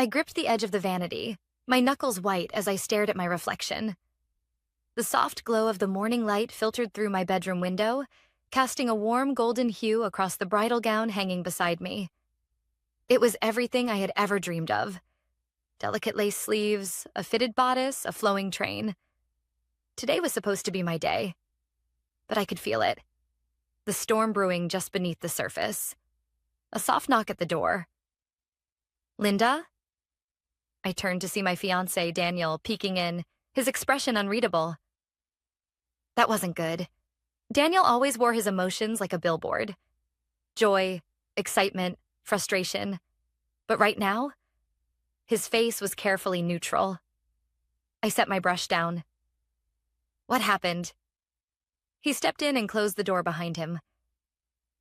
I gripped the edge of the vanity, my knuckles white as I stared at my reflection. The soft glow of the morning light filtered through my bedroom window, casting a warm golden hue across the bridal gown hanging beside me. It was everything I had ever dreamed of. Delicate lace sleeves, a fitted bodice, a flowing train. Today was supposed to be my day, but I could feel it. The storm brewing just beneath the surface. A soft knock at the door. "Linda?" I turned to see my fiancé, Daniel, peeking in, his expression unreadable. That wasn't good. Daniel always wore his emotions like a billboard. Joy, excitement, frustration. But right now, his face was carefully neutral. I set my brush down. "What happened?" He stepped in and closed the door behind him.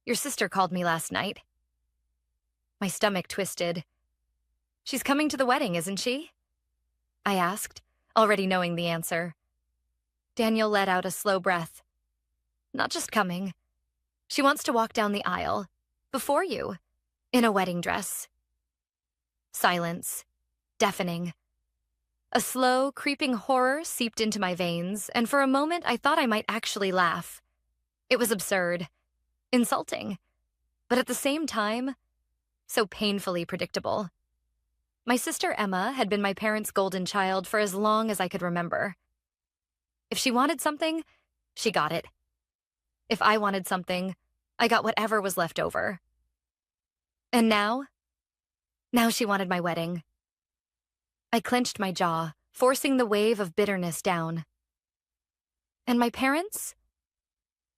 "Your sister called me last night." My stomach twisted. "She's coming to the wedding, isn't she?" I asked, already knowing the answer. Daniel let out a slow breath. "Not just coming. She wants to walk down the aisle, before you, in a wedding dress." Silence. Deafening. A slow, creeping horror seeped into my veins, and for a moment I thought I might actually laugh. It was absurd. Insulting. But at the same time, so painfully predictable. My sister Emma had been my parents' golden child for as long as I could remember. If she wanted something, she got it. If I wanted something, I got whatever was left over. And now she wanted my wedding. I clenched my jaw, forcing the wave of bitterness down. And my parents?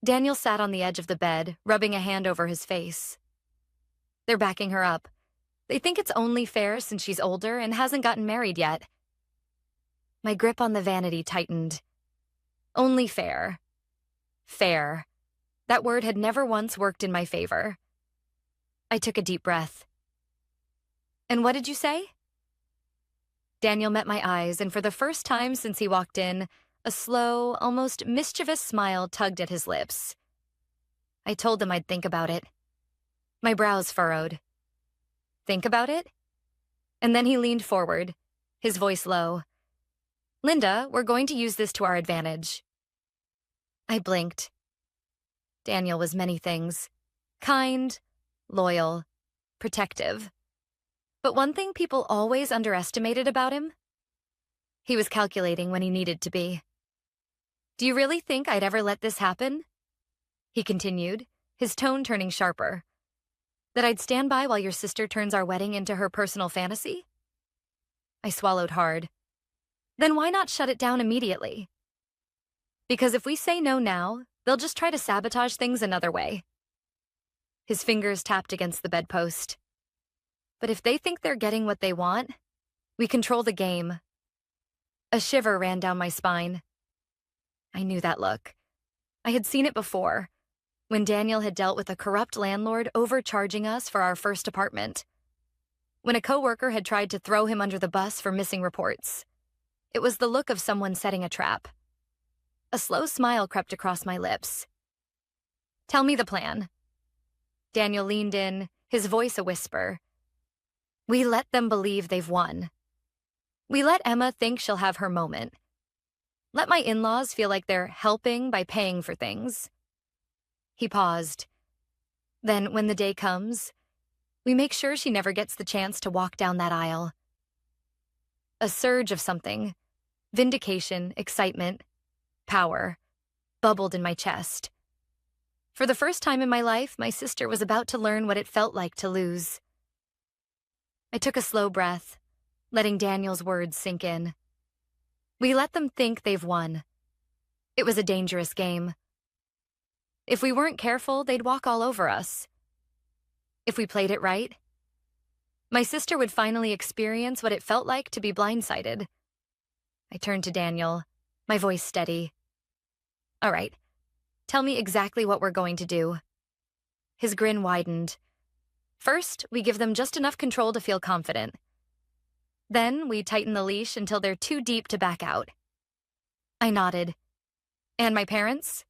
Daniel sat on the edge of the bed, rubbing a hand over his face. They're backing her up. They think it's only fair since she's older and hasn't gotten married yet. My grip on the vanity tightened. Only fair. Fair. That word had never once worked in my favor. I took a deep breath. "And what did you say?" Daniel met my eyes, and for the first time since he walked in, a slow, almost mischievous smile tugged at his lips. I told him I'd think about it. My brows furrowed. "Think about it?" And then he leaned forward, his voice low. "Linda, we're going to use this to our advantage." I blinked. Daniel was many things. Kind, loyal, protective. But one thing people always underestimated about him? He was calculating when he needed to be. "Do you really think I'd ever let this happen?" He continued, his tone turning sharper. "That I'd stand by while your sister turns our wedding into her personal fantasy?" I swallowed hard. "Then why not shut it down immediately?" "Because if we say no now, they'll just try to sabotage things another way." His fingers tapped against the bedpost. "But if they think they're getting what they want, we control the game." A shiver ran down my spine. I knew that look. I had seen it before, when Daniel had dealt with a corrupt landlord overcharging us for our first apartment. When a coworker had tried to throw him under the bus for missing reports. It was the look of someone setting a trap. A slow smile crept across my lips. "Tell me the plan." Daniel leaned in, his voice a whisper. "We let them believe they've won. We let Emma think she'll have her moment. Let my in-laws feel like they're helping by paying for things." He paused. "Then, when the day comes, we make sure she never gets the chance to walk down that aisle." A surge of something, vindication, excitement, power, bubbled in my chest. For the first time in my life, my sister was about to learn what it felt like to lose. I took a slow breath, letting Daniel's words sink in. We let them think they've won. It was a dangerous game. If we weren't careful, they'd walk all over us. If we played it right, my sister would finally experience what it felt like to be blindsided. I turned to Daniel, my voice steady. "All right, tell me exactly what we're going to do." His grin widened. "First, we give them just enough control to feel confident. Then, we tighten the leash until they're too deep to back out." I nodded. "And my parents?"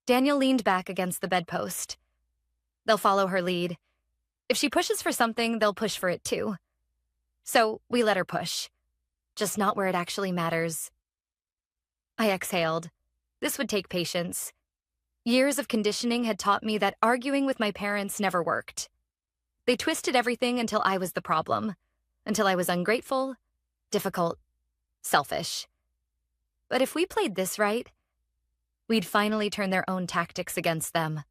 Daniel leaned back against the bedpost. "They'll follow her lead. If she pushes for something, they'll push for it too. So we let her push, just not where it actually matters. I exhaled. This would take patience. Years of conditioning had taught me that arguing with my parents never worked. They twisted everything until I was the problem, until I was ungrateful, difficult, selfish. But if we played this right, we'd finally turn their own tactics against them.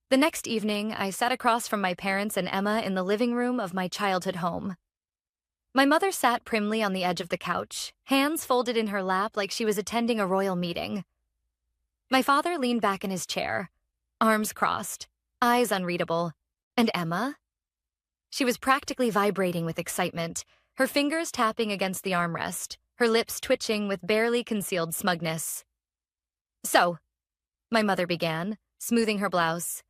The next evening, I sat across from my parents and Emma in the living room of my childhood home. My mother sat primly on the edge of the couch, hands folded in her lap like she was attending a royal meeting. My father leaned back in his chair, arms crossed, eyes unreadable. And Emma? She was practically vibrating with excitement, her fingers tapping against the armrest, her lips twitching with barely concealed smugness. So, my mother began, smoothing her blouse.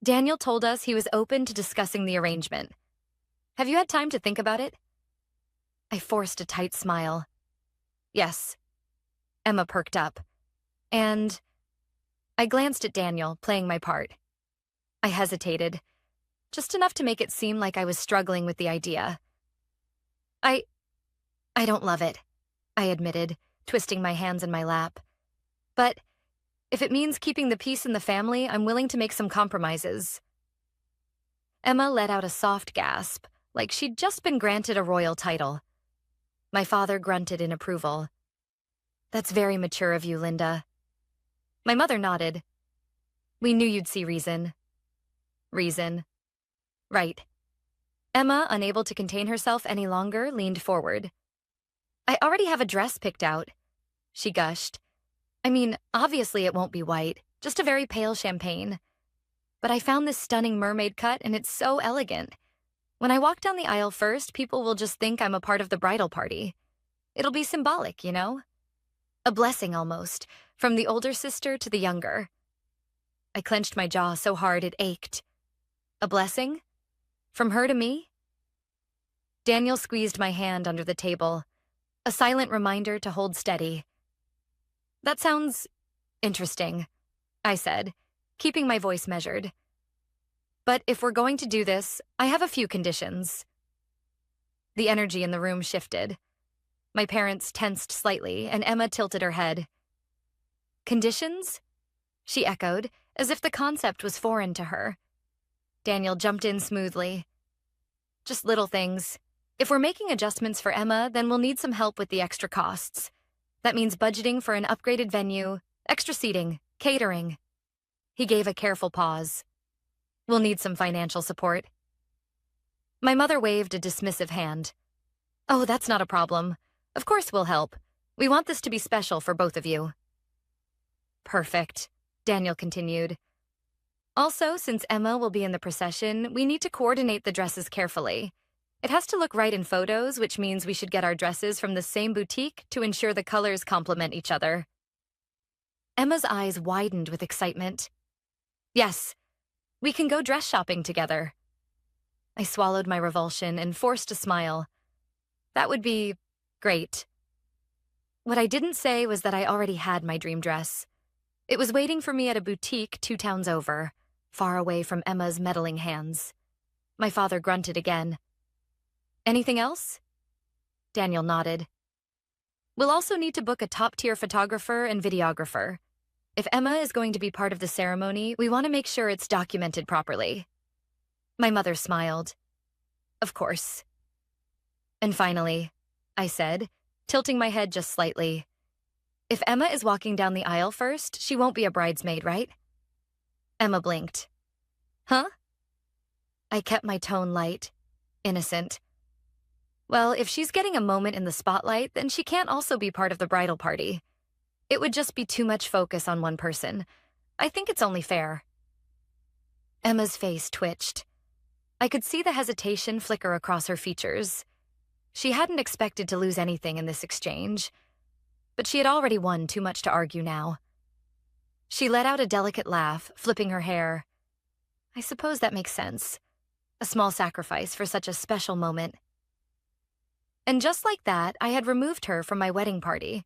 Daniel told us he was open to discussing the arrangement. Have you had time to think about it? I forced a tight smile. Yes. Emma perked up. And I glanced at Daniel, playing my part. I hesitated, just enough to make it seem like I was struggling with the idea. I don't love it, I admitted, twisting my hands in my lap. But if it means keeping the peace in the family, I'm willing to make some compromises. Emma let out a soft gasp, like she'd just been granted a royal title. My father grunted in approval. That's very mature of you, Linda. My mother nodded. We knew you'd see reason. Reason. Right. Emma, unable to contain herself any longer, leaned forward. I already have a dress picked out, she gushed. I mean, obviously it won't be white, just a very pale champagne. But I found this stunning mermaid cut and it's so elegant. When I walk down the aisle first, people will just think I'm a part of the bridal party. It'll be symbolic, you know? A blessing almost, from the older sister to the younger. I clenched my jaw so hard it ached. A blessing? From her to me? Daniel squeezed my hand under the table, a silent reminder to hold steady. That sounds interesting, I said, keeping my voice measured. But if we're going to do this, I have a few conditions. The energy in the room shifted. My parents tensed slightly, and Emma tilted her head. Conditions? She echoed, as if the concept was foreign to her. Daniel jumped in smoothly. Just little things. If we're making adjustments for Emma, then we'll need some help with the extra costs. That means budgeting for an upgraded venue, extra seating, catering. He gave a careful pause. We'll need some financial support. My mother waved a dismissive hand. Oh, that's not a problem. Of course we'll help. We want this to be special for both of you. Perfect, Daniel continued. Also, since Emma will be in the procession, we need to coordinate the dresses carefully. It has to look right in photos, which means we should get our dresses from the same boutique to ensure the colors complement each other. Emma's eyes widened with excitement. Yes, we can go dress shopping together. I swallowed my revulsion and forced a smile. That would be great. What I didn't say was that I already had my dream dress. It was waiting for me at a boutique 2 towns over, far away from Emma's meddling hands. My father grunted again. Anything else? Daniel nodded. We'll also need to book a top-tier photographer and videographer. If Emma is going to be part of the ceremony, we want to make sure it's documented properly. My mother smiled. Of course. And finally, I said, tilting my head just slightly, if Emma is walking down the aisle first, she won't be a bridesmaid, right? Emma blinked. Huh? I kept my tone light, innocent. Well, if she's getting a moment in the spotlight, then she can't also be part of the bridal party. It would just be too much focus on one person. I think it's only fair. Emma's face twitched. I could see the hesitation flicker across her features. She hadn't expected to lose anything in this exchange, but she had already won too much to argue now. She let out a delicate laugh, flipping her hair. I suppose that makes sense. A small sacrifice for such a special moment. And just like that, I had removed her from my wedding party.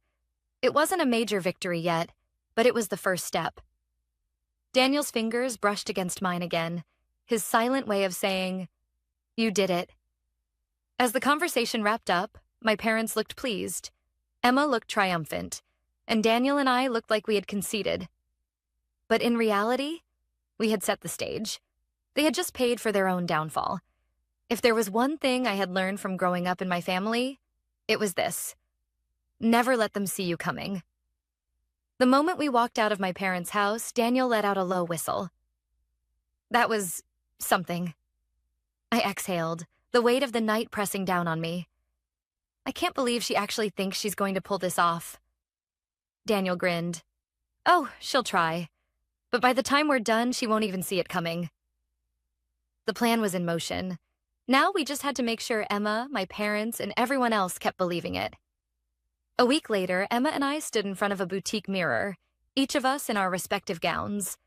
It wasn't a major victory yet, but it was the first step. Daniel's fingers brushed against mine again, his silent way of saying, "You did it." As the conversation wrapped up, my parents looked pleased. Emma looked triumphant, and Daniel and I looked like we had conceded. But in reality, we had set the stage. They had just paid for their own downfall. If there was one thing I had learned from growing up in my family, it was this: never let them see you coming. The moment we walked out of my parents' house, Daniel let out a low whistle. That was something. I exhaled, the weight of the night pressing down on me. I can't believe she actually thinks she's going to pull this off. Daniel grinned. Oh, she'll try. But by the time we're done, she won't even see it coming. The plan was in motion. Now we just had to make sure Emma, my parents, and everyone else kept believing it. A week later, Emma and I stood in front of a boutique mirror, each of us in our respective gowns.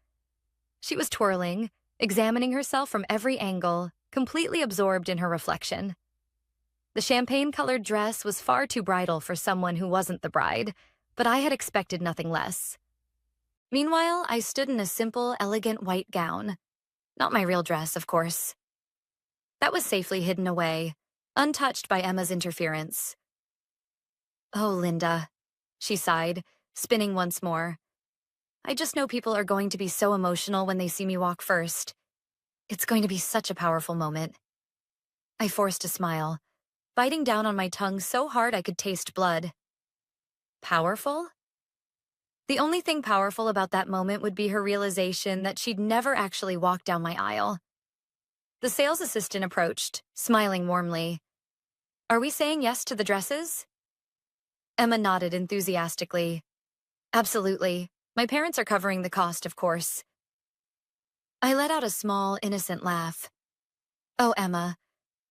She was twirling, examining herself from every angle, completely absorbed in her reflection. The champagne-colored dress was far too bridal for someone who wasn't the bride, but I had expected nothing less. Meanwhile, I stood in a simple, elegant white gown. Not my real dress, of course. That was safely hidden away, untouched by Emma's interference. Oh, Linda, she sighed, spinning once more. I just know people are going to be so emotional when they see me walk first. It's going to be such a powerful moment. I forced a smile, biting down on my tongue so hard I could taste blood. Powerful? The only thing powerful about that moment would be her realization that she'd never actually walked down my aisle. The sales assistant approached, smiling warmly. Are we saying yes to the dresses? Emma nodded enthusiastically. Absolutely. My parents are covering the cost, of course. I let out a small, innocent laugh. Oh, Emma,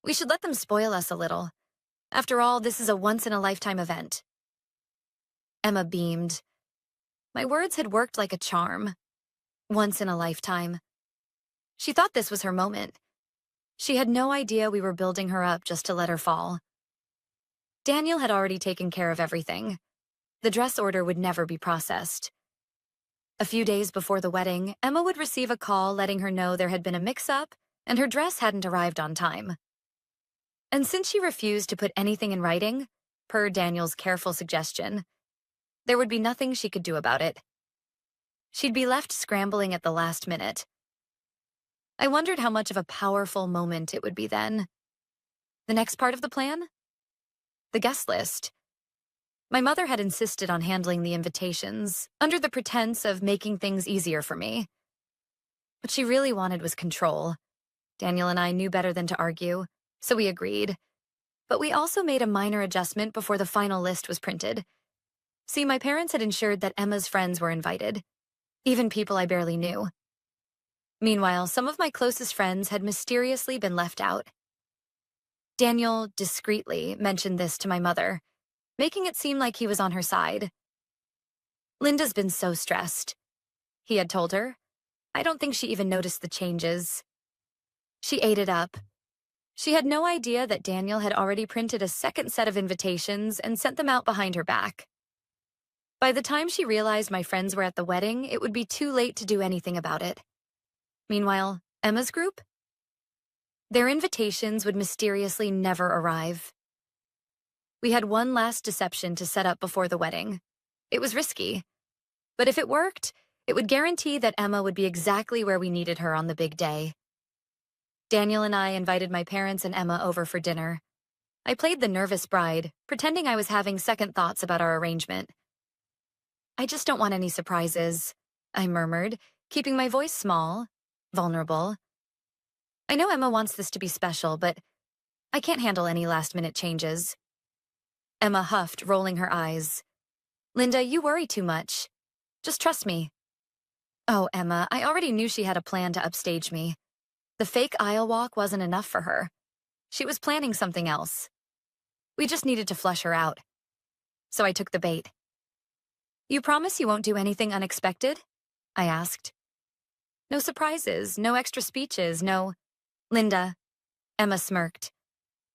we should let them spoil us a little. After all, this is a once-in-a-lifetime event. Emma beamed. My words had worked like a charm. Once in a lifetime. She thought this was her moment. She had no idea we were building her up just to let her fall. Daniel had already taken care of everything. The dress order would never be processed. A few days before the wedding, Emma would receive a call letting her know there had been a mix-up and her dress hadn't arrived on time. And since she refused to put anything in writing, per Daniel's careful suggestion, there would be nothing she could do about it. She'd be left scrambling at the last minute. I wondered how much of a powerful moment it would be then. The next part of the plan? The guest list. My mother had insisted on handling the invitations, under the pretense of making things easier for me. What she really wanted was control. Daniel and I knew better than to argue, so we agreed. But we also made a minor adjustment before the final list was printed. See, my parents had ensured that Emma's friends were invited, even people I barely knew. Meanwhile, some of my closest friends had mysteriously been left out. Daniel discreetly mentioned this to my mother, making it seem like he was on her side. Linda's been so stressed, he had told her. I don't think she even noticed the changes. She ate it up. She had no idea that Daniel had already printed a second set of invitations and sent them out behind her back. By the time she realized my friends were at the wedding, it would be too late to do anything about it. Meanwhile, Emma's group? Their invitations would mysteriously never arrive. We had one last deception to set up before the wedding. It was risky, but if it worked, it would guarantee that Emma would be exactly where we needed her on the big day. Daniel and I invited my parents and Emma over for dinner. I played the nervous bride, pretending I was having second thoughts about our arrangement. I just don't want any surprises, I murmured, keeping my voice small, vulnerable. I know Emma wants this to be special, but I can't handle any last-minute changes. Emma huffed, rolling her eyes. Linda, you worry too much. Just trust me. Oh, Emma, I already knew she had a plan to upstage me. The fake aisle walk wasn't enough for her. She was planning something else. We just needed to flush her out. So I took the bait. You promise you won't do anything unexpected? I asked. No surprises, no extra speeches, no... Linda, Emma smirked.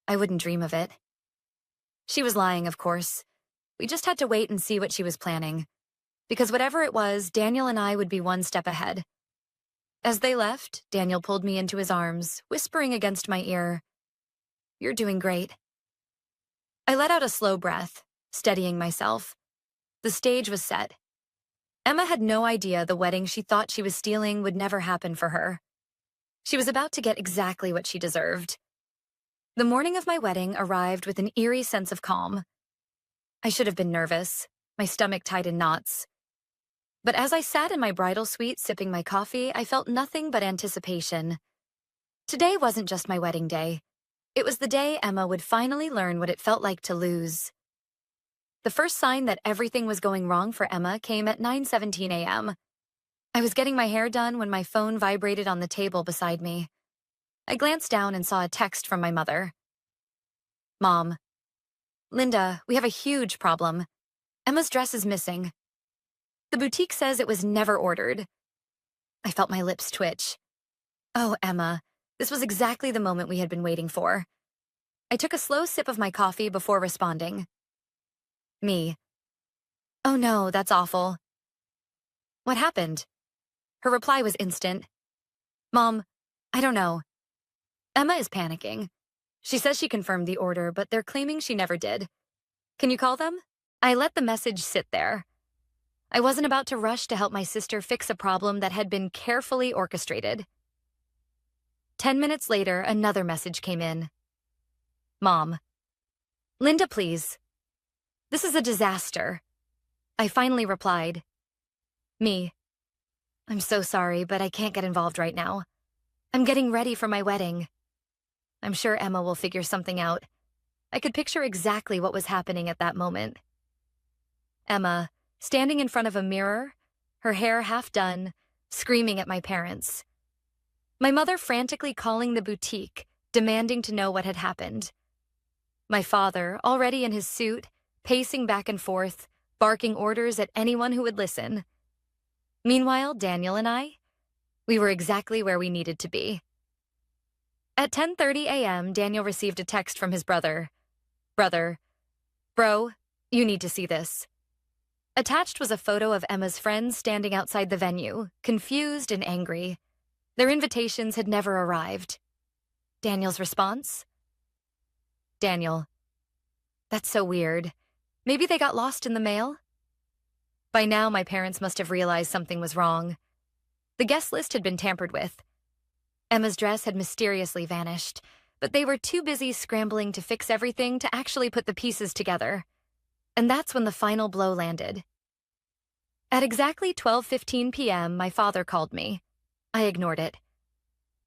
I wouldn't dream of it. She was lying, of course. We just had to wait and see what she was planning. Because whatever it was, Daniel and I would be one step ahead. As they left, Daniel pulled me into his arms, whispering against my ear, You're doing great. I let out a slow breath, steadying myself. The stage was set. Emma had no idea the wedding she thought she was stealing would never happen for her. She was about to get exactly what she deserved. The morning of my wedding arrived with an eerie sense of calm. I should have been nervous, my stomach tied in knots. But as I sat in my bridal suite sipping my coffee, I felt nothing but anticipation. Today wasn't just my wedding day. It was the day Emma would finally learn what it felt like to lose. The first sign that everything was going wrong for Emma came at 9:17 a.m. I was getting my hair done when my phone vibrated on the table beside me. I glanced down and saw a text from my mother. Mom. Linda, we have a huge problem. Emma's dress is missing. The boutique says it was never ordered. I felt my lips twitch. Oh, Emma, this was exactly the moment we had been waiting for. I took a slow sip of my coffee before responding. Me. Oh no, that's awful. What happened? Her reply was instant. Mom, I don't know. Emma is panicking. She says she confirmed the order, but they're claiming she never did. Can you call them? I let the message sit there. I wasn't about to rush to help my sister fix a problem that had been carefully orchestrated. 10 minutes later, another message came in. Mom. Linda, please. This is a disaster. I finally replied. Me. I'm so sorry, but I can't get involved right now. I'm getting ready for my wedding. I'm sure Emma will figure something out. I could picture exactly what was happening at that moment. Emma, standing in front of a mirror, her hair half done, screaming at my parents. My mother frantically calling the boutique, demanding to know what had happened. My father, already in his suit, pacing back and forth, barking orders at anyone who would listen. Meanwhile, Daniel and I, we were exactly where we needed to be. At 10:30 a.m., Daniel received a text from his brother. Brother, bro, you need to see this. Attached was a photo of Emma's friends standing outside the venue, confused and angry. Their invitations had never arrived. Daniel's response? Daniel, that's so weird. Maybe they got lost in the mail? By now, my parents must have realized something was wrong. The guest list had been tampered with. Emma's dress had mysteriously vanished, but they were too busy scrambling to fix everything to actually put the pieces together. And that's when the final blow landed. At exactly 12:15 p.m., my father called me. I ignored it.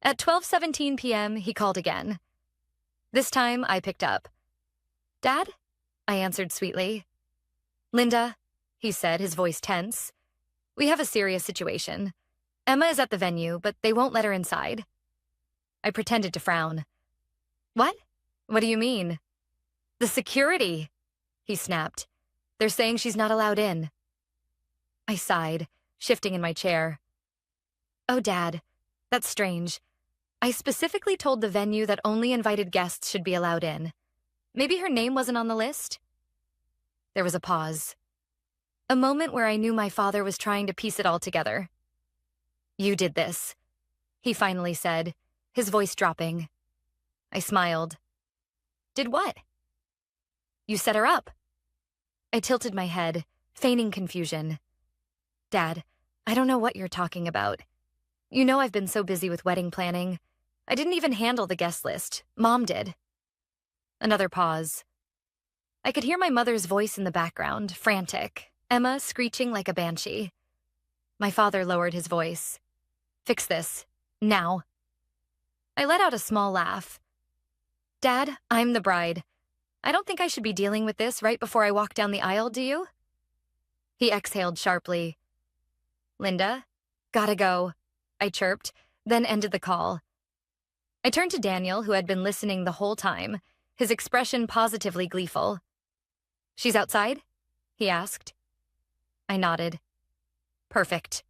At 12:17 p.m., he called again. This time, I picked up. Dad? I answered sweetly. Linda, he said, his voice tense. We have a serious situation. Emma is at the venue, but they won't let her inside. I pretended to frown. What? What do you mean? The security, he snapped. They're saying she's not allowed in. I sighed, shifting in my chair. Oh, Dad, that's strange. I specifically told the venue that only invited guests should be allowed in. Maybe her name wasn't on the list? There was a pause. A moment where I knew my father was trying to piece it all together. You did this, he finally said, his voice dropping. I smiled. Did what? You set her up. I tilted my head, feigning confusion. Dad, I don't know what you're talking about. You know I've been so busy with wedding planning. I didn't even handle the guest list. Mom did. Another pause. I could hear my mother's voice in the background, frantic, Emma screeching like a banshee. My father lowered his voice. Fix this. Now. I let out a small laugh. Dad, I'm the bride. I don't think I should be dealing with this right before I walk down the aisle, do you? He exhaled sharply. Linda, gotta go, I chirped, then ended the call. I turned to Daniel, who had been listening the whole time, his expression positively gleeful. She's outside? He asked. I nodded. Perfect.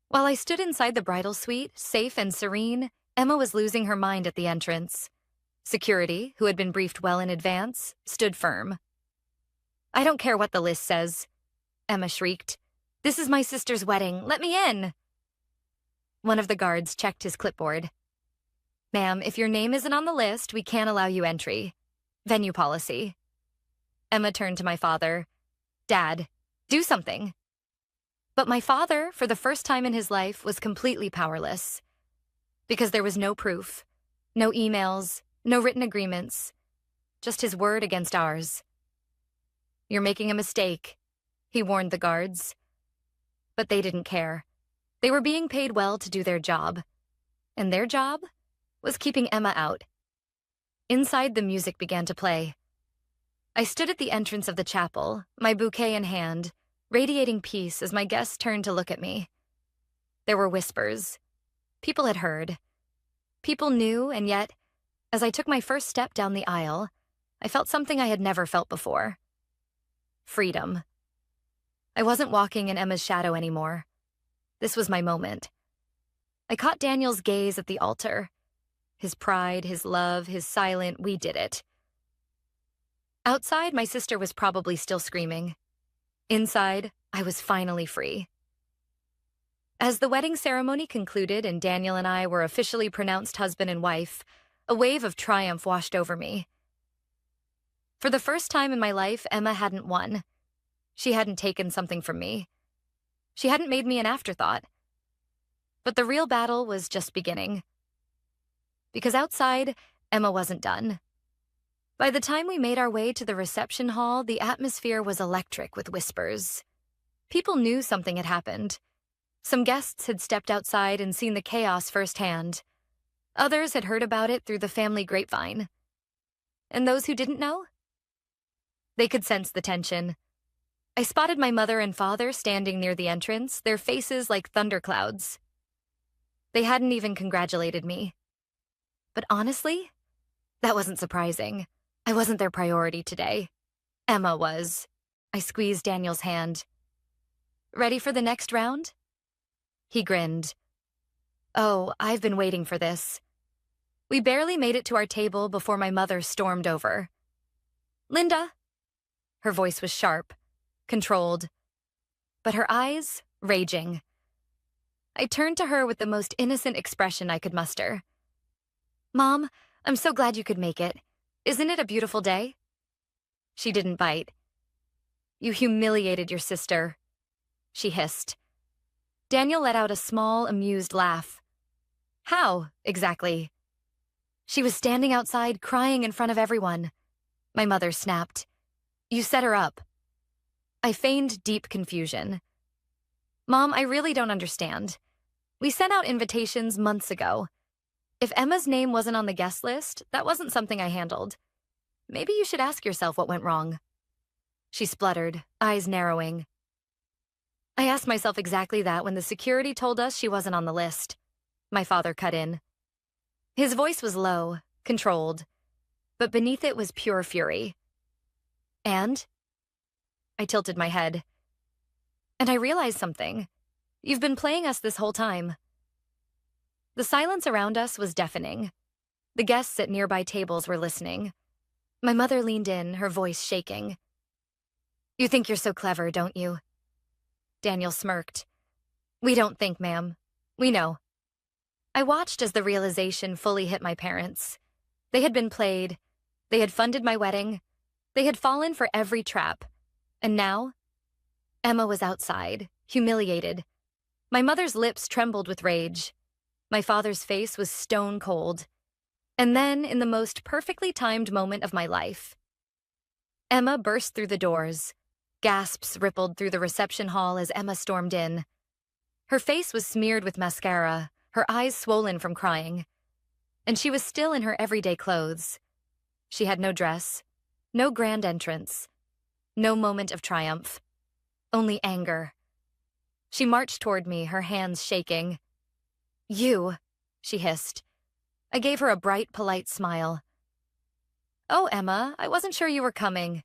While I stood inside the bridal suite, safe and serene, Emma was losing her mind at the entrance. Security, who had been briefed well in advance, stood firm. I don't care what the list says, Emma shrieked. This is my sister's wedding. Let me in. One of the guards checked his clipboard. Ma'am, if your name isn't on the list, we can't allow you entry. Venue policy. Emma turned to my father. Dad, do something. But my father, for the first time in his life, was completely powerless. Because there was no proof, no emails, no written agreements, just his word against ours. You're making a mistake, he warned the guards. But they didn't care. They were being paid well to do their job. And their job was keeping Emma out. Inside, the music began to play. I stood at the entrance of the chapel, my bouquet in hand, radiating peace as my guests turned to look at me. There were whispers. People had heard. People knew, and yet, as I took my first step down the aisle, I felt something I had never felt before. Freedom. I wasn't walking in Emma's shadow anymore. This was my moment. I caught Daniel's gaze at the altar. His pride, his love, his silent, we did it. Outside, my sister was probably still screaming. Inside, I was finally free. As the wedding ceremony concluded and Daniel and I were officially pronounced husband and wife, a wave of triumph washed over me. For the first time in my life, Emma hadn't won. She hadn't taken something from me. She hadn't made me an afterthought. But the real battle was just beginning. Because outside, Emma wasn't done. By the time we made our way to the reception hall, the atmosphere was electric with whispers. People knew something had happened. Some guests had stepped outside and seen the chaos firsthand. Others had heard about it through the family grapevine. And those who didn't know? They could sense the tension. I spotted my mother and father standing near the entrance, their faces like thunderclouds. They hadn't even congratulated me. But honestly, that wasn't surprising. I wasn't their priority today. Emma was. I squeezed Daniel's hand. Ready for the next round? He grinned. Oh, I've been waiting for this. We barely made it to our table before my mother stormed over. Linda. Her voice was sharp, controlled, but her eyes raging. I turned to her with the most innocent expression I could muster. Mom, I'm so glad you could make it. Isn't it a beautiful day? She didn't bite. You humiliated your sister, she hissed. Daniel let out a small, amused laugh. How, exactly? She was standing outside, crying in front of everyone. My mother snapped. You set her up. I feigned deep confusion. Mom, I really don't understand. We sent out invitations months ago. If Emma's name wasn't on the guest list, that wasn't something I handled. Maybe you should ask yourself what went wrong. She spluttered, eyes narrowing. I asked myself exactly that when the security told us she wasn't on the list. My father cut in. His voice was low, controlled, but beneath it was pure fury. And? I tilted my head. And I realized something. You've been playing us this whole time. The silence around us was deafening. The guests at nearby tables were listening. My mother leaned in, her voice shaking. You think you're so clever, don't you? Daniel smirked. We don't think, ma'am. We know. I watched as the realization fully hit my parents. They had been played. They had funded my wedding. They had fallen for every trap. And now, Emma was outside, humiliated. My mother's lips trembled with rage. My father's face was stone cold. And then, in the most perfectly timed moment of my life, Emma burst through the doors. Gasps rippled through the reception hall as Emma stormed in. Her face was smeared with mascara, her eyes swollen from crying. And she was still in her everyday clothes. She had no dress, no grand entrance, no moment of triumph, only anger. She marched toward me, her hands shaking. You, she hissed. I gave her a bright, polite smile. Oh, Emma, I wasn't sure you were coming.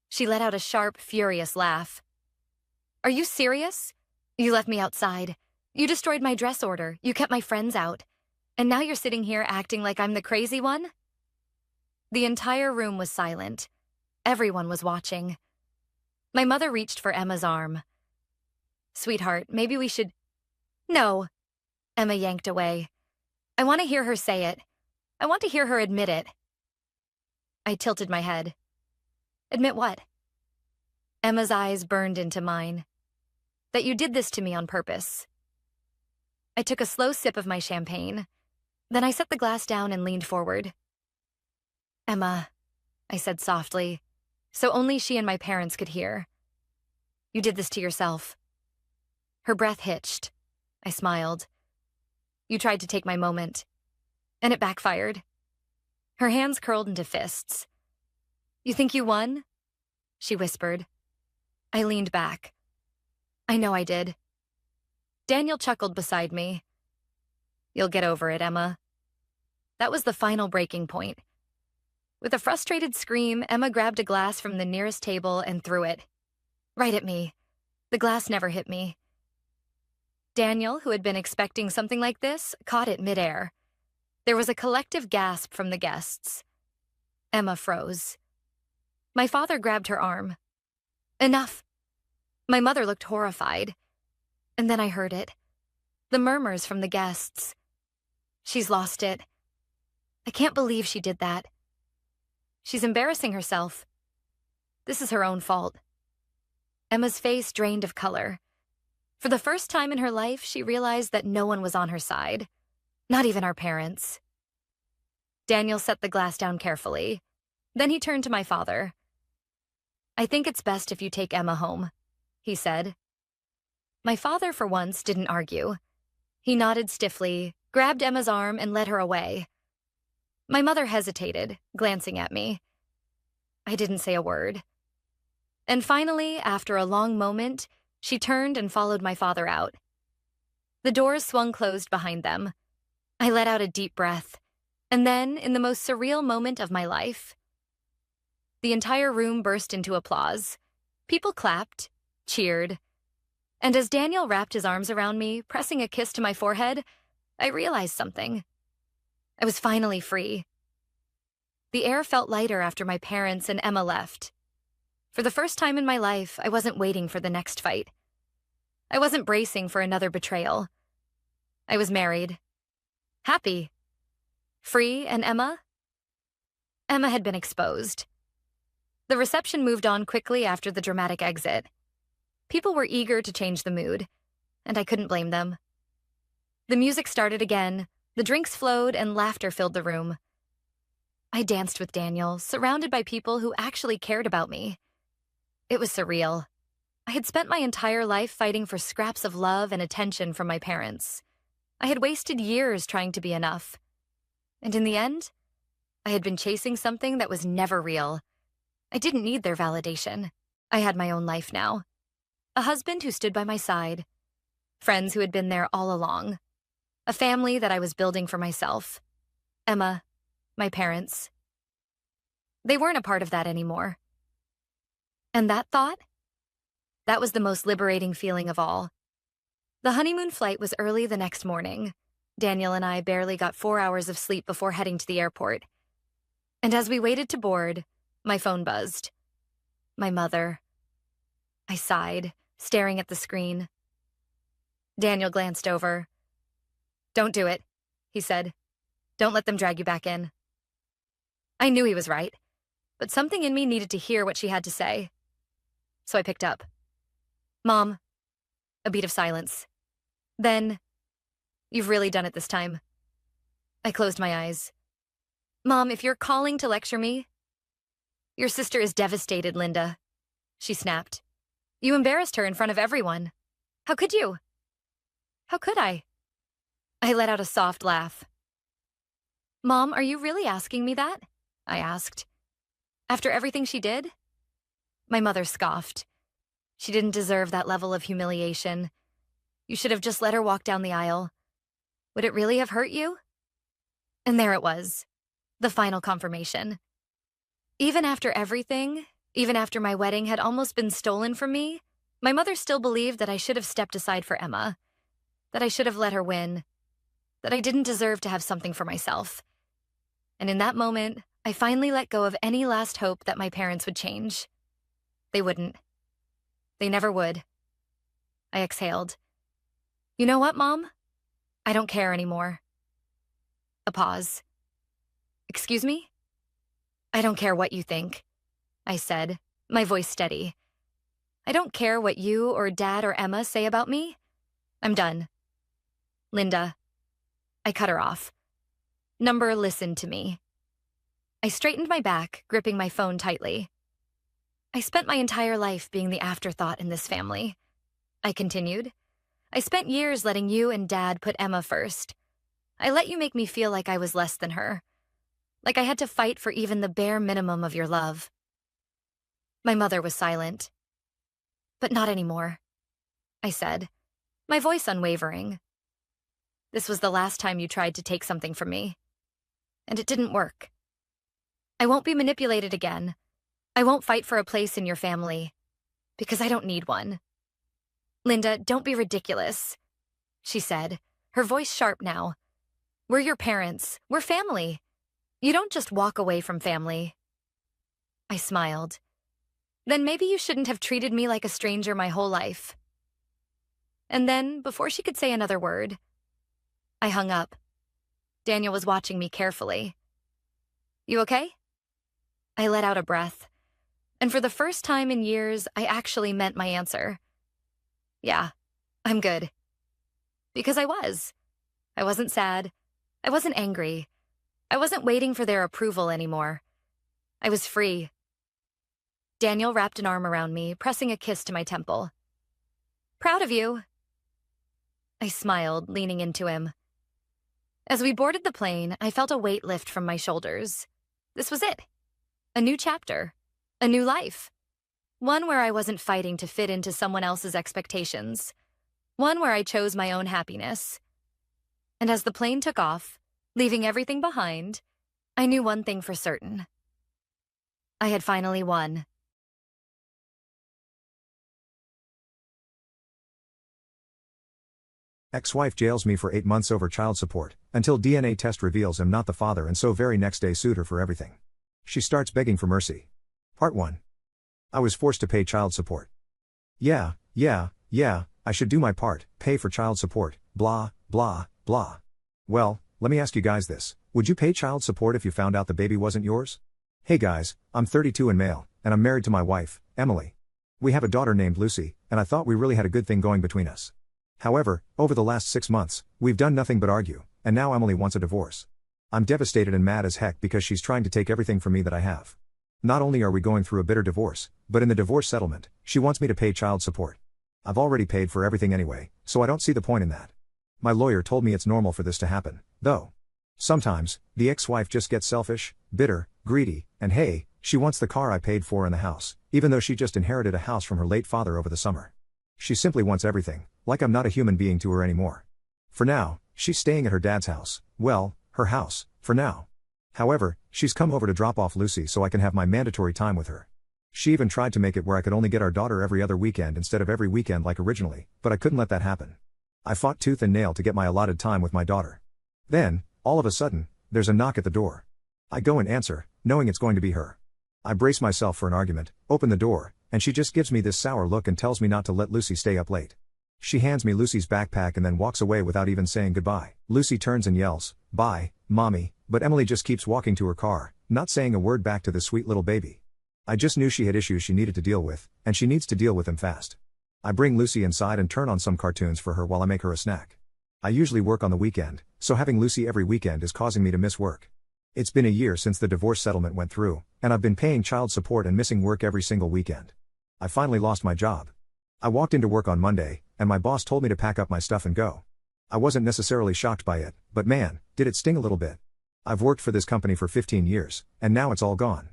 She let out a sharp, furious laugh. Are you serious? You left me outside. You destroyed my dress order. You kept my friends out. And now you're sitting here acting like I'm the crazy one? The entire room was silent. Everyone was watching. My mother reached for Emma's arm. Sweetheart, maybe we should... No. Emma yanked away. I want to hear her say it. I want to hear her admit it. I tilted my head. Admit what? Emma's eyes burned into mine. That you did this to me on purpose. I took a slow sip of my champagne. Then I set the glass down and leaned forward. Emma, I said softly, so only she and my parents could hear. You did this to yourself. Her breath hitched. I smiled. You tried to take my moment, and it backfired. Her hands curled into fists. You think you won? She whispered. I leaned back. I know I did. Daniel chuckled beside me. You'll get over it, Emma. That was the final breaking point. With a frustrated scream, Emma grabbed a glass from the nearest table and threw it. Right at me. The glass never hit me. Daniel, who had been expecting something like this, caught it midair. There was a collective gasp from the guests. Emma froze. My father grabbed her arm. Enough. My mother looked horrified. And then I heard it. The murmurs from the guests. She's lost it. I can't believe she did that. She's embarrassing herself. This is her own fault. Emma's face drained of color. For the first time in her life, she realized that no one was on her side. Not even our parents. Daniel set the glass down carefully. Then he turned to my father. I think it's best if you take Emma home, he said. My father, for once, didn't argue. He nodded stiffly, grabbed Emma's arm, and led her away. My mother hesitated, glancing at me. I didn't say a word. And finally, after a long moment, she turned and followed my father out. The doors swung closed behind them. I let out a deep breath, and then, in the most surreal moment of my life, the entire room burst into applause. People clapped, cheered, and as Daniel wrapped his arms around me, pressing a kiss to my forehead, I realized something. I was finally free. The air felt lighter after my parents and Emma left. For the first time in my life, I wasn't waiting for the next fight. I wasn't bracing for another betrayal. I was married. Happy. Free, and Emma? Emma had been exposed. The reception moved on quickly after the dramatic exit. People were eager to change the mood, and I couldn't blame them. The music started again, the drinks flowed, and laughter filled the room. I danced with Daniel, surrounded by people who actually cared about me. It was surreal. I had spent my entire life fighting for scraps of love and attention from my parents. I had wasted years trying to be enough. And in the end, I had been chasing something that was never real. I didn't need their validation. I had my own life now. A husband who stood by my side. Friends who had been there all along. A family that I was building for myself. Emma, my parents. They weren't a part of that anymore. And that thought? That was the most liberating feeling of all. The honeymoon flight was early the next morning. Daniel and I barely got 4 hours of sleep before heading to the airport. And as we waited to board, my phone buzzed. My mother. I sighed, staring at the screen. Daniel glanced over. Don't do it, he said. Don't let them drag you back in. I knew he was right, but something in me needed to hear what she had to say. So I picked up. Mom. A beat of silence. Then, you've really done it this time. I closed my eyes. Mom, if you're calling to lecture me... Your sister is devastated, Linda, she snapped. You embarrassed her in front of everyone. How could you? How could I? I let out a soft laugh. Mom, are you really asking me that? I asked. After everything she did? My mother scoffed. She didn't deserve that level of humiliation. You should have just let her walk down the aisle. Would it really have hurt you? And there it was, the final confirmation. Even after everything, even after my wedding had almost been stolen from me, my mother still believed that I should have stepped aside for Emma, that I should have let her win, that I didn't deserve to have something for myself. And in that moment, I finally let go of any last hope that my parents would change. They wouldn't. They never would. I exhaled. You know what, Mom? I don't care anymore. A pause. Excuse me? I don't care what you think, I said, my voice steady. I don't care what you or Dad or Emma say about me. I'm done. Linda. I cut her off. Number, listen to me. I straightened my back, gripping my phone tightly. I spent my entire life being the afterthought in this family. I continued. I spent years letting you and Dad put Emma first. I let you make me feel like I was less than her. Like I had to fight for even the bare minimum of your love. My mother was silent. But not anymore, I said, my voice unwavering. This was the last time you tried to take something from me. And it didn't work. I won't be manipulated again. I won't fight for a place in your family. Because I don't need one. Linda, don't be ridiculous, she said, her voice sharp now. We're your parents. We're family. You don't just walk away from family. I smiled. Then maybe you shouldn't have treated me like a stranger my whole life. And then, before she could say another word, I hung up. Daniel was watching me carefully. You okay? I let out a breath. And for the first time in years, I actually meant my answer. Yeah, I'm good. Because I was. I wasn't sad. I wasn't angry. I wasn't waiting for their approval anymore. I was free. Daniel wrapped an arm around me, pressing a kiss to my temple. Proud of you. I smiled, leaning into him. As we boarded the plane, I felt a weight lift from my shoulders. This was it. A new chapter. A new life. One where I wasn't fighting to fit into someone else's expectations. One where I chose my own happiness. And as the plane took off, leaving everything behind, I knew one thing for certain. I had finally won. Ex-wife jails me for 8 months over child support, until DNA test reveals I'm not the father, and so very next day sued her for everything. She starts begging for mercy. Part 1. I was forced to pay child support. Yeah, I should do my part, pay for child support, blah, blah, blah. Well, let me ask you guys this. Would you pay child support if you found out the baby wasn't yours? Hey guys, I'm 32 and male, and I'm married to my wife, Emily. We have a daughter named Lucy, and I thought we really had a good thing going between us. However, over the last 6 months, we've done nothing but argue, and now Emily wants a divorce. I'm devastated and mad as heck because she's trying to take everything from me that I have. Not only are we going through a bitter divorce, but in the divorce settlement, she wants me to pay child support. I've already paid for everything anyway, so I don't see the point in that. My lawyer told me it's normal for this to happen, though. Sometimes, the ex-wife just gets selfish, bitter, greedy, and hey, she wants the car I paid for and the house, even though she just inherited a house from her late father over the summer. She simply wants everything, like I'm not a human being to her anymore. For now, she's staying at her dad's house, well, her house, for now. However, she's come over to drop off Lucy so I can have my mandatory time with her. She even tried to make it where I could only get our daughter every other weekend instead of every weekend like originally, but I couldn't let that happen. I fought tooth and nail to get my allotted time with my daughter. Then, all of a sudden, there's a knock at the door. I go and answer, knowing it's going to be her. I brace myself for an argument, open the door, and she just gives me this sour look and tells me not to let Lucy stay up late. She hands me Lucy's backpack and then walks away without even saying goodbye. Lucy turns and yells, "Bye, Mommy," but Emily just keeps walking to her car, not saying a word back to the sweet little baby. I just knew she had issues she needed to deal with, and she needs to deal with them fast. I bring Lucy inside and turn on some cartoons for her while I make her a snack. I usually work on the weekend, so having Lucy every weekend is causing me to miss work. It's been a year since the divorce settlement went through, and I've been paying child support and missing work every single weekend. I finally lost my job. I walked into work on Monday, and my boss told me to pack up my stuff and go. I wasn't necessarily shocked by it, but man, did it sting a little bit. I've worked for this company for 15 years, and now it's all gone.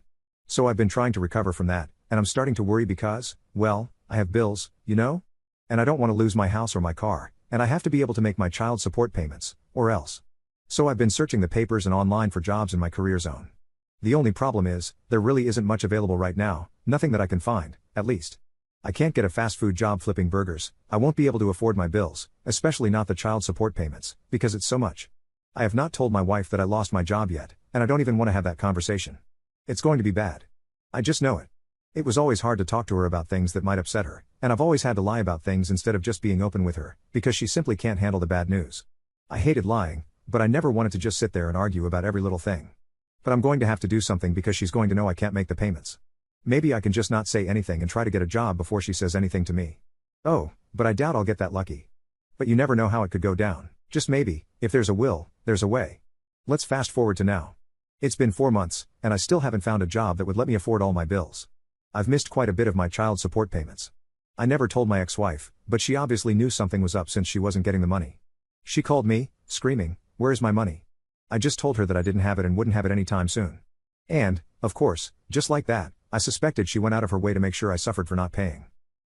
So I've been trying to recover from that, and I'm starting to worry because, well, I have bills, you know? And I don't want to lose my house or my car, and I have to be able to make my child support payments, or else. So I've been searching the papers and online for jobs in my career zone. The only problem is, there really isn't much available right now, nothing that I can find, at least. I can't get a fast food job flipping burgers, I won't be able to afford my bills, especially not the child support payments, because it's so much. I have not told my wife that I lost my job yet, and I don't even want to have that conversation. It's going to be bad. I just know it. It was always hard to talk to her about things that might upset her, and I've always had to lie about things instead of just being open with her, because she simply can't handle the bad news. I hated lying, but I never wanted to just sit there and argue about every little thing. But I'm going to have to do something because she's going to know I can't make the payments. Maybe I can just not say anything and try to get a job before she says anything to me. Oh, but I doubt I'll get that lucky. But you never know how it could go down. Just maybe, if there's a will, there's a way. Let's fast forward to now. It's been 4 months, and I still haven't found a job that would let me afford all my bills. I've missed quite a bit of my child support payments. I never told my ex-wife, but she obviously knew something was up since she wasn't getting the money. She called me, screaming, "Where's my money?" I just told her that I didn't have it and wouldn't have it anytime soon. And, of course, just like that, I suspected she went out of her way to make sure I suffered for not paying.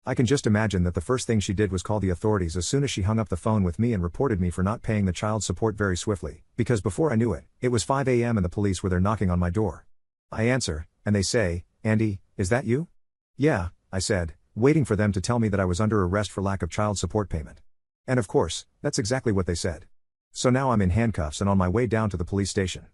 I can just imagine that the first thing she did was call the authorities as soon as she hung up the phone with me and reported me for not paying the child support very swiftly, because before I knew it, it was 5 a.m. and the police were there knocking on my door. I answer, and they say, "Andy, is that you?" "Yeah," I said, waiting for them to tell me that I was under arrest for lack of child support payment. And of course, that's exactly what they said. So now I'm in handcuffs and on my way down to the police station.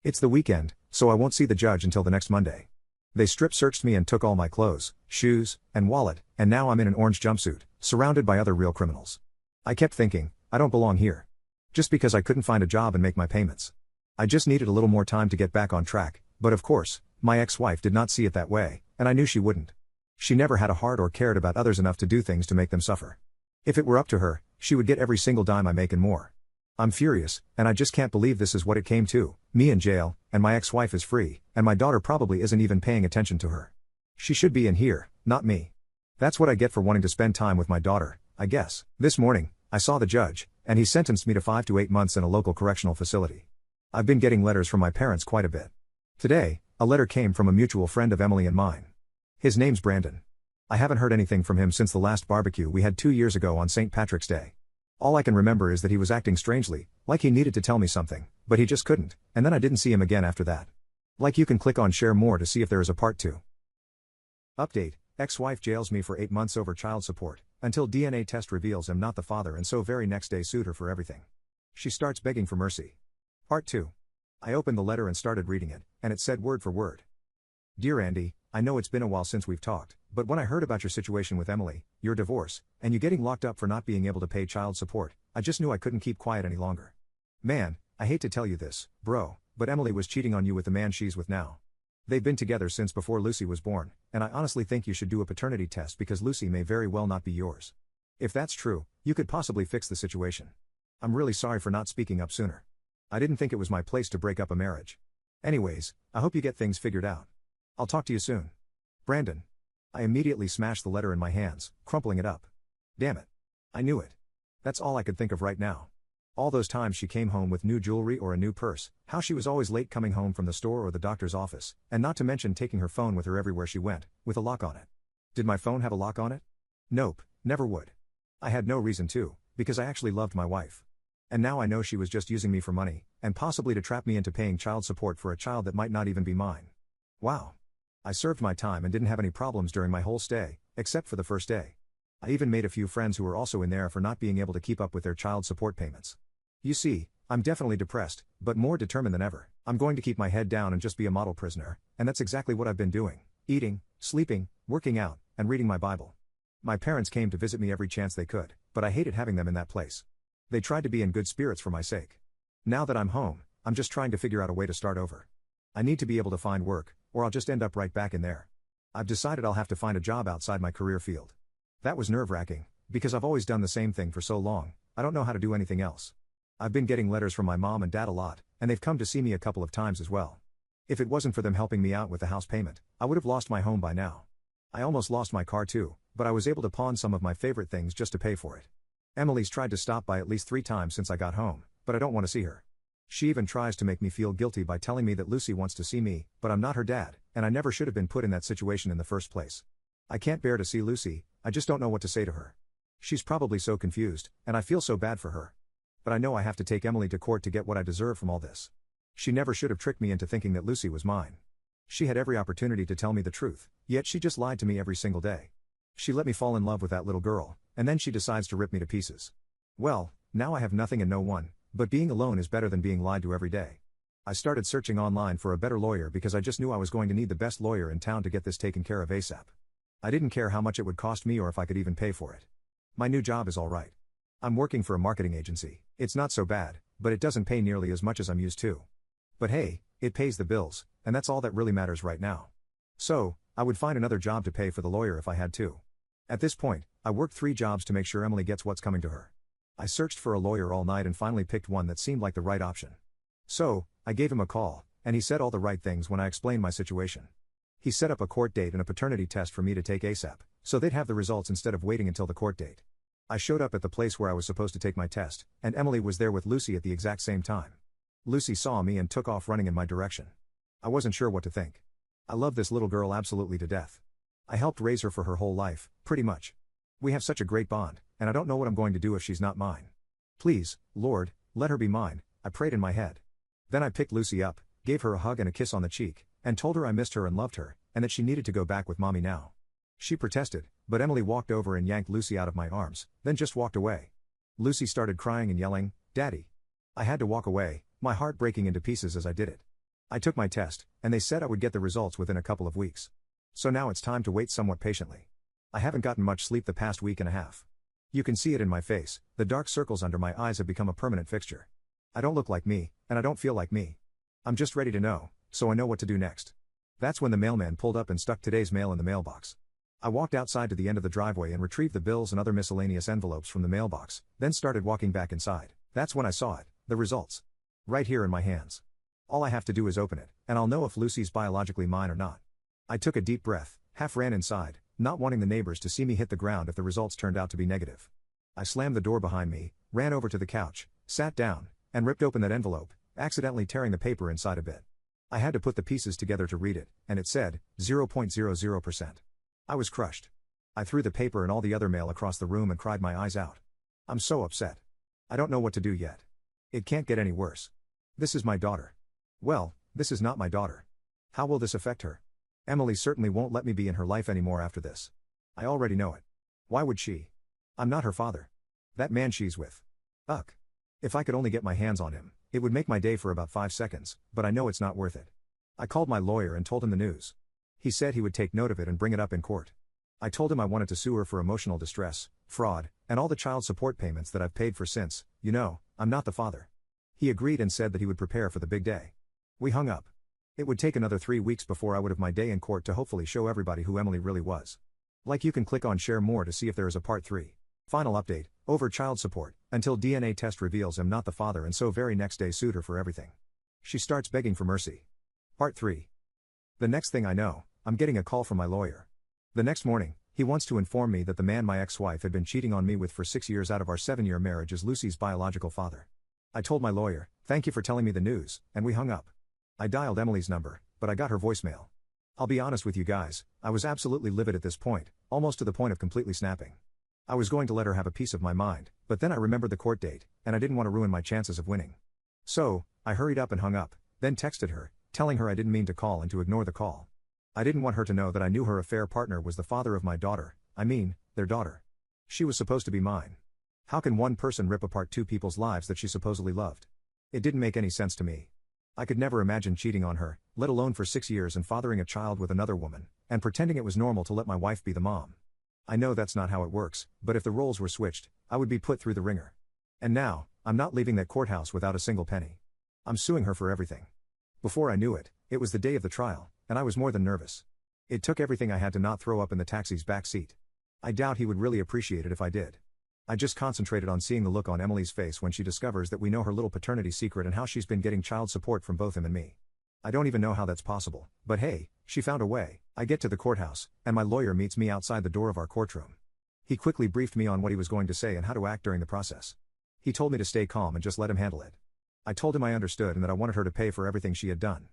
It's the weekend, so I won't see the judge until the next Monday. They strip-searched me and took all my clothes, shoes, and wallet, and now I'm in an orange jumpsuit, surrounded by other real criminals. I kept thinking, I don't belong here. Just because I couldn't find a job and make my payments. I just needed a little more time to get back on track, but of course, my ex-wife did not see it that way, and I knew she wouldn't. She never had a heart or cared about others enough to do things to make them suffer. If it were up to her, she would get every single dime I make and more. I'm furious, and I just can't believe this is what it came to, me in jail, and my ex-wife is free, and my daughter probably isn't even paying attention to her. She should be in here, not me. That's what I get for wanting to spend time with my daughter, I guess. This morning, I saw the judge, and he sentenced me to 5 to 8 months in a local correctional facility. I've been getting letters from my parents quite a bit. Today, a letter came from a mutual friend of Emily and mine. His name's Brandon. I haven't heard anything from him since the last barbecue we had 2 years ago on St. Patrick's Day. All I can remember is that he was acting strangely, like he needed to tell me something, but he just couldn't, and then I didn't see him again after that. Like you can click on share more to see if there is a part 2. Update, ex-wife jails me for 8 months over child support, until DNA test reveals I'm not the father and so very next day sued her for everything. She starts begging for mercy. Part 2. I opened the letter and started reading it, and it said word for word. Dear Andy, I know it's been a while since we've talked, but when I heard about your situation with Emily, your divorce, and you getting locked up for not being able to pay child support, I just knew I couldn't keep quiet any longer. Man, I hate to tell you this, bro, but Emily was cheating on you with the man she's with now. They've been together since before Lucy was born, and I honestly think you should do a paternity test because Lucy may very well not be yours. If that's true, you could possibly fix the situation. I'm really sorry for not speaking up sooner. I didn't think it was my place to break up a marriage. Anyways, I hope you get things figured out. I'll talk to you soon. Brandon. I immediately smashed the letter in my hands, crumpling it up. Damn it. I knew it. That's all I could think of right now. All those times she came home with new jewelry or a new purse, how she was always late coming home from the store or the doctor's office, and not to mention taking her phone with her everywhere she went, with a lock on it. Did my phone have a lock on it? Nope, never would. I had no reason to, because I actually loved my wife. And now I know she was just using me for money, and possibly to trap me into paying child support for a child that might not even be mine. Wow. I served my time and didn't have any problems during my whole stay, except for the first day. I even made a few friends who were also in there for not being able to keep up with their child support payments. You see, I'm definitely depressed, but more determined than ever. I'm going to keep my head down and just be a model prisoner, and that's exactly what I've been doing. Eating, sleeping, working out, and reading my Bible. My parents came to visit me every chance they could, but I hated having them in that place. They tried to be in good spirits for my sake. Now that I'm home, I'm just trying to figure out a way to start over. I need to be able to find work, or I'll just end up right back in there. I've decided I'll have to find a job outside my career field. That was nerve-wracking, because I've always done the same thing for so long, I don't know how to do anything else. I've been getting letters from my mom and dad a lot, and they've come to see me a couple of times as well. If it wasn't for them helping me out with the house payment, I would have lost my home by now. I almost lost my car too, but I was able to pawn some of my favorite things just to pay for it. Emily's tried to stop by at least 3 times since I got home, but I don't want to see her. She even tries to make me feel guilty by telling me that Lucy wants to see me, but I'm not her dad, and I never should have been put in that situation in the first place. I can't bear to see Lucy, I just don't know what to say to her. She's probably so confused, and I feel so bad for her. But I know I have to take Emily to court to get what I deserve from all this. She never should have tricked me into thinking that Lucy was mine. She had every opportunity to tell me the truth, yet she just lied to me every single day. She let me fall in love with that little girl, and then she decides to rip me to pieces. Well, now I have nothing and no one, but being alone is better than being lied to every day. I started searching online for a better lawyer because I just knew I was going to need the best lawyer in town to get this taken care of ASAP. I didn't care how much it would cost me or if I could even pay for it. My new job is alright. I'm working for a marketing agency. It's not so bad, but it doesn't pay nearly as much as I'm used to. But hey, it pays the bills, and that's all that really matters right now. So, I would find another job to pay for the lawyer if I had to. At this point, I worked 3 jobs to make sure Emily gets what's coming to her. I searched for a lawyer all night and finally picked one that seemed like the right option. So, I gave him a call, and he said all the right things when I explained my situation. He set up a court date and a paternity test for me to take ASAP, so they'd have the results instead of waiting until the court date. I showed up at the place where I was supposed to take my test, and Emily was there with Lucy at the exact same time. Lucy saw me and took off running in my direction. I wasn't sure what to think. I love this little girl absolutely to death. I helped raise her for her whole life, pretty much. We have such a great bond, and I don't know what I'm going to do if she's not mine. Please, Lord, let her be mine, I prayed in my head. Then I picked Lucy up, gave her a hug and a kiss on the cheek, and told her I missed her and loved her, and that she needed to go back with mommy now. She protested, but Emily walked over and yanked Lucy out of my arms, then just walked away. Lucy started crying and yelling, "Daddy." I had to walk away, my heart breaking into pieces as I did it. I took my test, and they said I would get the results within a couple of weeks. So now it's time to wait somewhat patiently. I haven't gotten much sleep the past week and a half. You can see it in my face, the dark circles under my eyes have become a permanent fixture. I don't look like me, and I don't feel like me. I'm just ready to know, so I know what to do next. That's when the mailman pulled up and stuck today's mail in the mailbox. I walked outside to the end of the driveway and retrieved the bills and other miscellaneous envelopes from the mailbox, then started walking back inside. That's when I saw it, the results. Right here in my hands. All I have to do is open it, and I'll know if Lucy's biologically mine or not. I took a deep breath, half ran inside, not wanting the neighbors to see me hit the ground if the results turned out to be negative. I slammed the door behind me, ran over to the couch, sat down, and ripped open that envelope, accidentally tearing the paper inside a bit. I had to put the pieces together to read it, and it said, 0.00%. I was crushed. I threw the paper and all the other mail across the room and cried my eyes out. I'm so upset. I don't know what to do yet. It can't get any worse. This is my daughter. Well, this is not my daughter. How will this affect her? Emily certainly won't let me be in her life anymore after this. I already know it. Why would she? I'm not her father. That man she's with. Ugh. If I could only get my hands on him, it would make my day for about 5 seconds, but I know it's not worth it. I called my lawyer and told him the news. He said he would take note of it and bring it up in court. I told him I wanted to sue her for emotional distress, fraud, and all the child support payments that I've paid for since, I'm not the father. He agreed and said that he would prepare for the big day. We hung up. It would take another 3 weeks before I would have my day in court to hopefully show everybody who Emily really was. You can click on share more to see if there is a part 3. Final update, over child support, until DNA test reveals I'm not the father and so very next day sued her for everything. She starts begging for mercy. Part 3. The next thing I know, I'm getting a call from my lawyer. The next morning, he wants to inform me that the man my ex-wife had been cheating on me with for 6 years out of our 7-year marriage is Lucy's biological father. I told my lawyer, "Thank you for telling me the news," and we hung up. I dialed Emily's number, but I got her voicemail. I'll be honest with you guys, I was absolutely livid at this point, almost to the point of completely snapping. I was going to let her have a piece of my mind, but then I remembered the court date, and I didn't want to ruin my chances of winning. So, I hurried up and hung up, then texted her, telling her I didn't mean to call and to ignore the call. I didn't want her to know that I knew her affair partner was the father of my daughter, their daughter. She was supposed to be mine. How can one person rip apart 2 people's lives that she supposedly loved? It didn't make any sense to me. I could never imagine cheating on her, let alone for 6 years and fathering a child with another woman, and pretending it was normal to let my wife be the mom. I know that's not how it works, but if the roles were switched, I would be put through the ringer. And now, I'm not leaving that courthouse without a single penny. I'm suing her for everything. Before I knew it, it was the day of the trial, and I was more than nervous. It took everything I had to not throw up in the taxi's back seat. I doubt he would really appreciate it if I did. I just concentrated on seeing the look on Emily's face when she discovers that we know her little paternity secret and how she's been getting child support from both him and me. I don't even know how that's possible, but hey, she found a way. I get to the courthouse, and my lawyer meets me outside the door of our courtroom. He quickly briefed me on what he was going to say and how to act during the process. He told me to stay calm and just let him handle it. I told him I understood and that I wanted her to pay for everything she had done.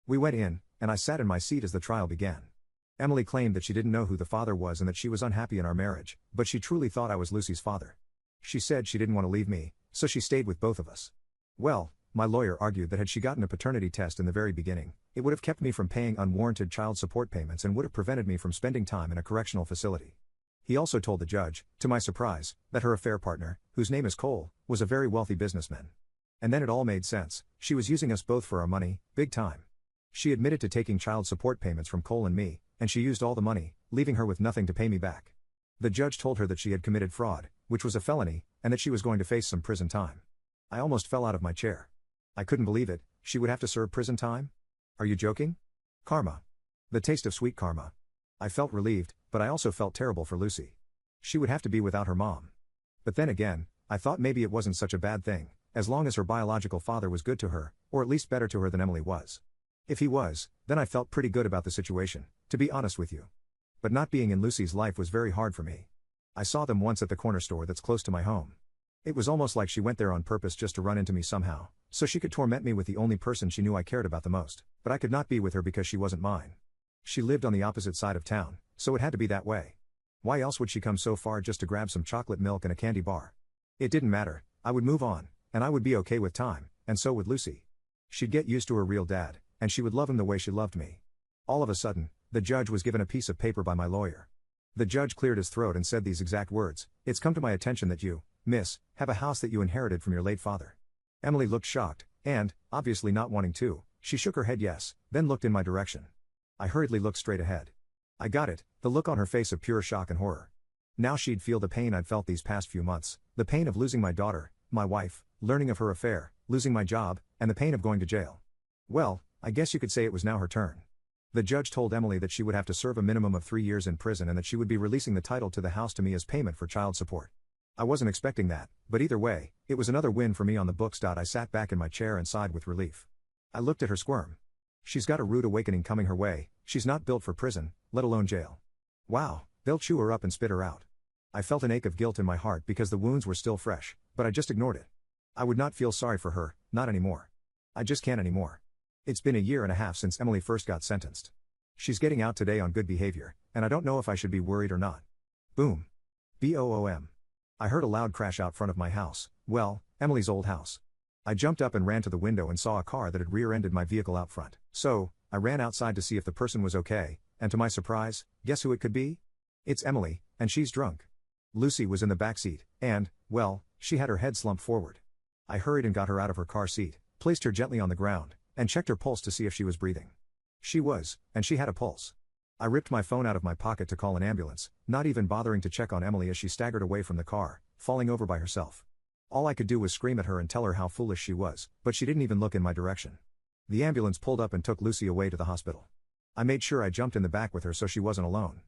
We went in, and I sat in my seat as the trial began. Emily claimed that she didn't know who the father was and that she was unhappy in our marriage, but she truly thought I was Lucy's father. She said she didn't want to leave me, so she stayed with both of us. Well, my lawyer argued that had she gotten a paternity test in the very beginning, it would have kept me from paying unwarranted child support payments and would have prevented me from spending time in a correctional facility. He also told the judge, to my surprise, that her affair partner, whose name is Cole, was a very wealthy businessman. And then it all made sense, she was using us both for our money, big time. She admitted to taking child support payments from Cole and me, and she used all the money, leaving her with nothing to pay me back. The judge told her that she had committed fraud, which was a felony, and that she was going to face some prison time. I almost fell out of my chair. I couldn't believe it. She would have to serve prison time? Are you joking? Karma. The taste of sweet karma. I felt relieved, but I also felt terrible for Lucy. She would have to be without her mom. But then again, I thought maybe it wasn't such a bad thing, as long as her biological father was good to her, or at least better to her than Emily was. If he was, then I felt pretty good about the situation, to be honest with you. But not being in Lucy's life was very hard for me. I saw them once at the corner store that's close to my home. It was almost like she went there on purpose just to run into me somehow, so she could torment me with the only person she knew I cared about the most, but I could not be with her because she wasn't mine. She lived on the opposite side of town, so it had to be that way. Why else would she come so far just to grab some chocolate milk and a candy bar? It didn't matter, I would move on, and I would be okay with time, and so would Lucy. She'd get used to her real dad, and she would love him the way she loved me. All of a sudden, the judge was given a piece of paper by my lawyer. The judge cleared his throat and said these exact words: "It's come to my attention that you, miss, have a house that you inherited from your late father." Emily looked shocked, and, obviously not wanting to, she shook her head yes, then looked in my direction. I hurriedly looked straight ahead. I got it, the look on her face of pure shock and horror. Now she'd feel the pain I'd felt these past few months, the pain of losing my daughter, my wife, learning of her affair, losing my job, and the pain of going to jail. Well, I guess you could say it was now her turn. The judge told Emily that she would have to serve a minimum of 3 years in prison and that she would be releasing the title to the house to me as payment for child support. I wasn't expecting that, but either way, it was another win for me on the books. I sat back in my chair and sighed with relief. I looked at her squirm. She's got a rude awakening coming her way. She's not built for prison, let alone jail. Wow, they'll chew her up and spit her out. I felt an ache of guilt in my heart because the wounds were still fresh, but I just ignored it. I would not feel sorry for her, not anymore. I just can't anymore. It's been a year and a half since Emily first got sentenced. She's getting out today on good behavior, and I don't know if I should be worried or not. Boom. Boom. I heard a loud crash out front of my house, well, Emily's old house. I jumped up and ran to the window and saw a car that had rear-ended my vehicle out front. So, I ran outside to see if the person was okay, and to my surprise, guess who it could be? It's Emily, and she's drunk. Lucy was in the back seat, and, well, she had her head slumped forward. I hurried and got her out of her car seat, placed her gently on the ground, and checked her pulse to see if she was breathing. She was, and she had a pulse. I ripped my phone out of my pocket to call an ambulance, not even bothering to check on Emily as she staggered away from the car, falling over by herself. All I could do was scream at her and tell her how foolish she was, but she didn't even look in my direction. The ambulance pulled up and took Lucy away to the hospital. I made sure I jumped in the back with her so she wasn't alone.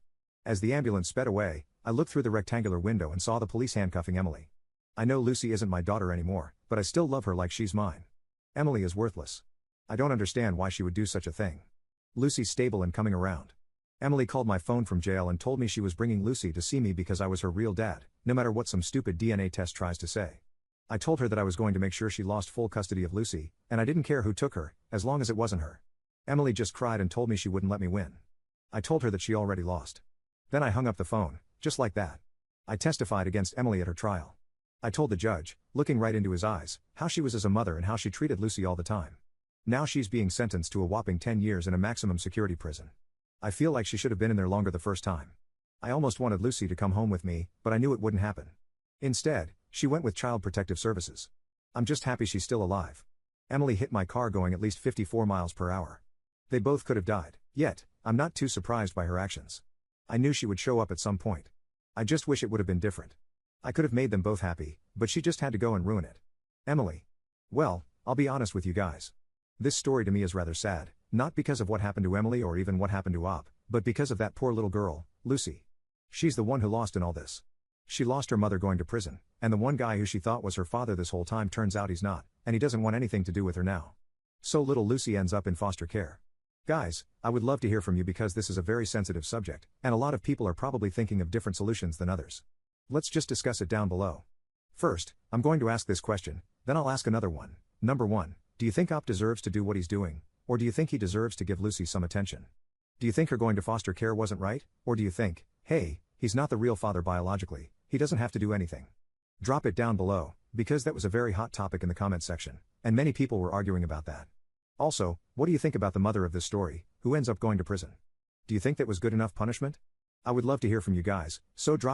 As the ambulance sped away, I looked through the rectangular window and saw the police handcuffing Emily. I know Lucy isn't my daughter anymore, but I still love her like she's mine. Emily is worthless. I don't understand why she would do such a thing. Lucy's stable and coming around. Emily called my phone from jail and told me she was bringing Lucy to see me because I was her real dad, no matter what some stupid DNA test tries to say. I told her that I was going to make sure she lost full custody of Lucy, and I didn't care who took her, as long as it wasn't her. Emily just cried and told me she wouldn't let me win. I told her that she already lost. Then I hung up the phone, just like that. I testified against Emily at her trial. I told the judge, looking right into his eyes, how she was as a mother and how she treated Lucy all the time. Now she's being sentenced to a whopping 10 years in a maximum security prison. I feel like she should have been in there longer the first time. I almost wanted Lucy to come home with me, but I knew it wouldn't happen. Instead, she went with Child Protective Services. I'm just happy she's still alive. Emily hit my car going at least 54 miles per hour. They both could have died, yet, I'm not too surprised by her actions. I knew she would show up at some point. I just wish it would have been different. I could have made them both happy, but she just had to go and ruin it. Emily. Well, I'll be honest with you guys. This story to me is rather sad, not because of what happened to Emily or even what happened to Op, but because of that poor little girl, Lucy. She's the one who lost in all this. She lost her mother going to prison, and the one guy who she thought was her father this whole time turns out he's not, and he doesn't want anything to do with her now. So little Lucy ends up in foster care. Guys, I would love to hear from you because this is a very sensitive subject, and a lot of people are probably thinking of different solutions than others. Let's just discuss it down below. First, I'm going to ask this question, then I'll ask another one. Number 1, do you think Op deserves to do what he's doing, or do you think he deserves to give Lucy some attention? Do you think her going to foster care wasn't right, or do you think, hey, he's not the real father biologically, he doesn't have to do anything? Drop it down below, because that was a very hot topic in the comment section, and many people were arguing about that. Also, what do you think about the mother of this story, who ends up going to prison? Do you think that was good enough punishment? I would love to hear from you guys, so drop it